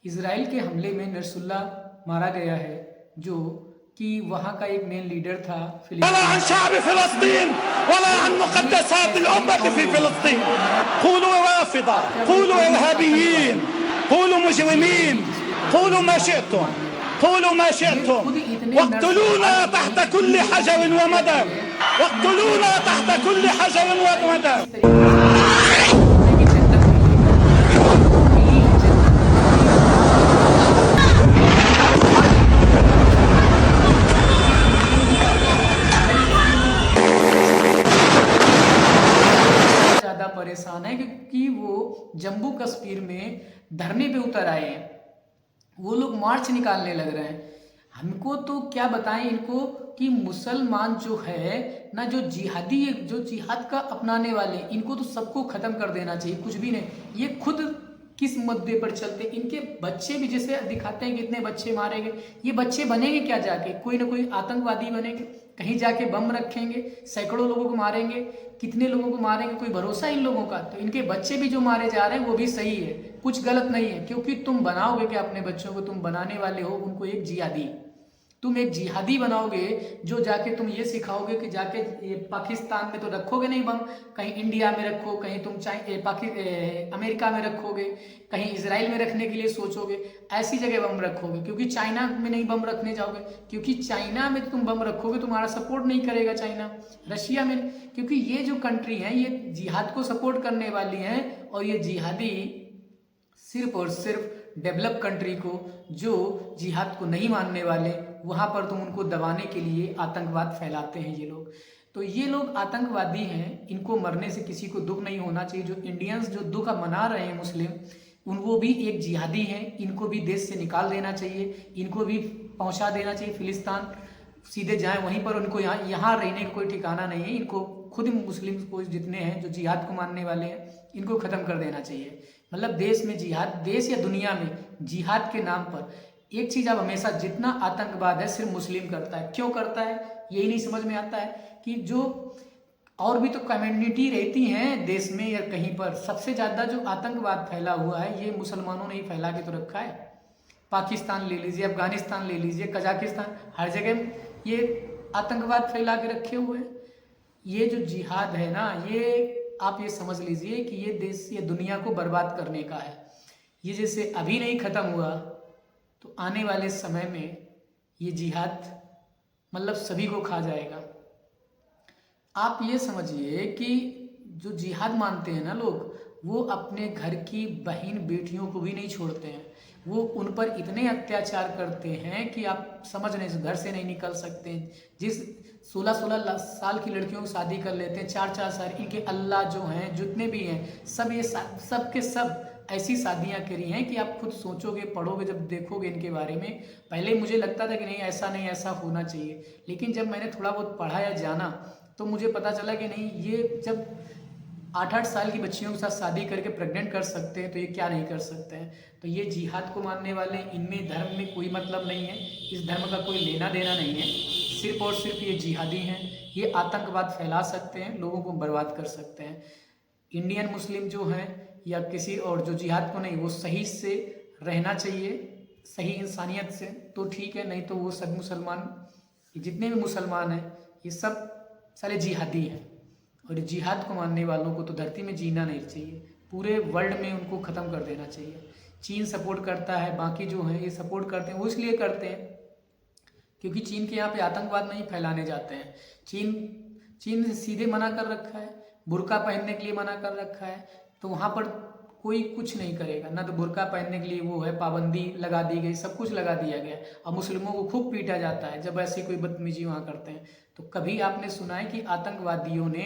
Israel के हमले में नसरुल्लाह मारा गया है, जो कि वहाँ का एक मेन लीडर था फिलिस्तीन वला अन मुक़द्दसात अल-उम्मह फी फिलिस्तीन क़ूलू राफ़िदा क़ूलू इरहाबिय्यीन क़ूलू मुजरिमीन क़ूलू मा शि'तुम क़ूलू मा शि'तुम वक़्तुलूना तहत कुल्ली हजर व मदर वक़्तुलूना तहत कुल्ली हजर व मदर। ज़्यादा परेशान है क्योंकि वो जम्मू कश्मीर में धरने पे उतर आए हैं। वो लोग मार्च निकालने लग रहे हैं। हमको तो क्या बताएं इनको कि मुसलमान जो है ना, जो जिहादी, जो जिहाद का अपनाने वाले, इनको तो सबको ख़त्म कर देना चाहिए। कुछ भी नहीं, ये खुद किस मुद्दे पर चलते, इनके बच्चे भी जैसे दिखाते हैं कि इतने बच्चे मारे गए, ये बच्चे बनेंगे क्या जाके? कोई ना कोई आतंकवादी बनेंगे, कहीं जाके बम रखेंगे, सैकड़ों लोगों को मारेंगे, कितने लोगों को मारेंगे, कोई भरोसा इन लोगों का? तो इनके बच्चे भी जो मारे जा रहे हैं वो भी सही है, कुछ गलत नहीं है। क्योंकि तुम बनाओगे क्या अपने बच्चों को? तुम बनाने वाले हो उनको एक जिहादी, तुम एक जिहादी बनाओगे, जो जाके तुम ये सिखाओगे कि जाके ये पाकिस्तान में तो रखोगे नहीं बम, कहीं इंडिया में रखो, कहीं तुम अमेरिका में रखोगे, कहीं इजराइल में रखने के लिए सोचोगे, ऐसी जगह बम रखोगे। क्योंकि चाइना में नहीं बम रखने जाओगे, क्योंकि चाइना में तुम बम रखोगे तुम्हारा सपोर्ट नहीं करेगा चाइना, रशिया में, क्योंकि ये जो कंट्री हैं ये जिहाद को सपोर्ट करने वाली हैं। और ये जिहादी सिर्फ और सिर्फ डेवलप कंट्री को, जो जिहाद को नहीं मानने वाले, वहाँ पर तुम उनको दबाने के लिए आतंकवाद फैलाते हैं ये लोग। तो ये लोग आतंकवादी हैं, इनको मरने से किसी को दुख नहीं होना चाहिए। जो इंडियंस जो दुख मना रहे हैं मुस्लिम, वो भी एक जिहादी हैं, इनको भी देश से निकाल देना चाहिए, इनको भी पहुँचा देना चाहिए फिलिस्तीन, सीधे जाएं वहीं पर। उनको यहाँ रहने का कोई ठिकाना नहीं है। इनको खुद मुस्लिम को जितने हैं जो जिहाद को मानने वाले हैं, इनको ख़त्म कर देना चाहिए। मतलब देश में जिहाद, देश या दुनिया में जिहाद के नाम पर एक चीज़ आप हमेशा, जितना आतंकवाद है सिर्फ मुस्लिम करता है। क्यों करता है यही नहीं समझ में आता है कि जो और भी तो कम्युनिटी रहती हैं देश में या कहीं पर, सबसे ज़्यादा जो आतंकवाद फैला हुआ है ये मुसलमानों ने ही फैला के तो रखा है। पाकिस्तान ले लीजिए, अफगानिस्तान ले लीजिए, कजाकिस्तान, हर जगह ये आतंकवाद फैला के रखे हुए हैं। ये जो जिहाद है ना, ये आप ये समझ लीजिए कि ये देश या दुनिया को बर्बाद करने का है। ये जैसे अभी नहीं ख़त्म हुआ तो आने वाले समय में ये जिहाद मतलब सभी को खा जाएगा। आप ये समझिए कि जो जिहाद मानते हैं ना लोग, वो अपने घर की बहन बेटियों को भी नहीं छोड़ते हैं। वो उन पर इतने अत्याचार करते हैं कि आप समझ नहीं, घर से नहीं निकल सकते। जिस 16-16 साल की लड़कियों को शादी कर लेते हैं, 4-4 साल, इनके अल्लाह जो हैं, जितने भी हैं, सब ये सब के सब ऐसी शादियां करी हैं कि आप खुद सोचोगे, पढ़ोगे, जब देखोगे इनके बारे में। पहले मुझे लगता था कि नहीं ऐसा नहीं, ऐसा होना चाहिए, लेकिन जब मैंने थोड़ा बहुत पढ़ा या जाना तो मुझे पता चला कि नहीं, ये जब 8-8 साल की बच्चियों के साथ शादी करके प्रेग्नेंट कर सकते हैं तो ये क्या नहीं कर सकते हैं। तो ये जिहाद को मानने वाले, इनमें धर्म में कोई मतलब नहीं है, इस धर्म का कोई लेना देना नहीं है। सिर्फ और सिर्फ ये जिहादी हैं, ये आतंकवाद फैला सकते हैं, लोगों को बर्बाद कर सकते हैं। इंडियन मुस्लिम जो हैं या किसी और जो जिहाद को नहीं, वो सही से रहना चाहिए, सही इंसानियत से, तो ठीक है। नहीं तो वो सब मुसलमान, जितने भी मुसलमान हैं ये सब सारे जिहादी हैं। और जिहाद को मानने वालों को तो धरती में जीना नहीं चाहिए, पूरे वर्ल्ड में उनको ख़त्म कर देना चाहिए। चीन सपोर्ट करता है, बाकी जो हैं ये सपोर्ट करते हैं। वो इसलिए करते हैं क्योंकि चीन के यहाँ पे आतंकवाद नहीं फैलाने जाते हैं। चीन सीधे मना कर रखा है, बुर्का पहनने के लिए मना कर रखा है, तो वहाँ पर कोई कुछ नहीं करेगा ना। तो बुर्का पहनने के लिए वो है, पाबंदी लगा दी गई, सब कुछ लगा दिया गया। और मुस्लिमों को खूब पीटा जाता है जब ऐसी कोई बदतमीजी वहाँ करते हैं। तो कभी आपने सुना है कि आतंकवादियों ने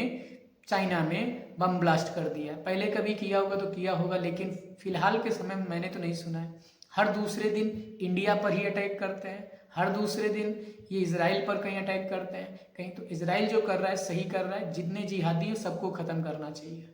चाइना में बम ब्लास्ट कर दिया? पहले कभी किया होगा तो किया होगा, लेकिन फिलहाल के समय में मैंने तो नहीं सुना है। हर दूसरे दिन इंडिया पर ही अटैक करते हैं, हर दूसरे दिन ये इजराइल पर कहीं अटैक करते हैं, कहीं। तो इजराइल जो कर रहा है सही कर रहा है। जितने जिहादी हैं सबको ख़त्म करना चाहिए।